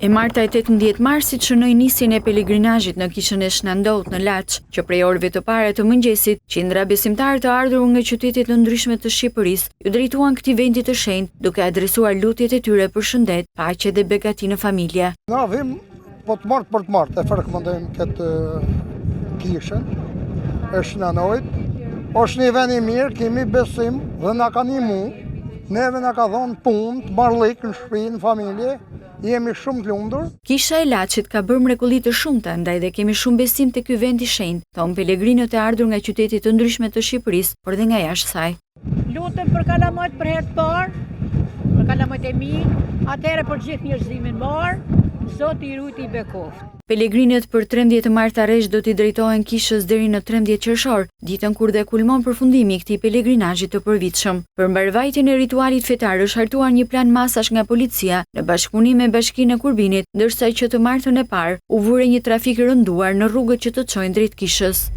E marta e 18 marsit shënoi nisjen e pelegrinazhit në kishën e Shnandot në Laç, që prej orëve të para të mëngjesit, qindra besimtarë të ardhur nga qytetet të ndryshme të Shqipërisë ju drejtuan këtij vendi të shenjtë, duke adresuar lutjet e tyre për shëndet, paqe dhe begati në familje. Na vim po të martë, e frekventojmë këtë kishën e Shnandot. Është një vend i mirë, kemi besim dhe na ka ndihmu. Neve na ka dhënë punë, të marrëllik në shtëpi, në familje. Jemi shumë të lumtur. Kisha e Laçit ka bërë mrekulli të shumta, ndaj dhe kemi shumë besim te ky vend i shenjtë, thon pelegrinët e ardhur nga qytete të ndryshme të Shqipërisë, por dhe nga jashtë saj. Lutem për kalamajt për herë të parë, për kalamajt e mi, atëherë për gjithë njerëzimin mbar, Zoti i ruajti i bekoft. Pelegrinët për 13 martaresh do t'i drejtohen kishës deri në 13 qershor, ditën kur dhe kulmon përfundimi i këtij pelegrinazhi të përvitshëm. Për mbarvajtjen e ritualit fetar është hartuar një plan masash nga policia në bashkëpunim me Bashkinë e Kurbinit, ndërsa që të martën e parë u vure një trafik rënduar në rrugët që të çojnë drejt kishës.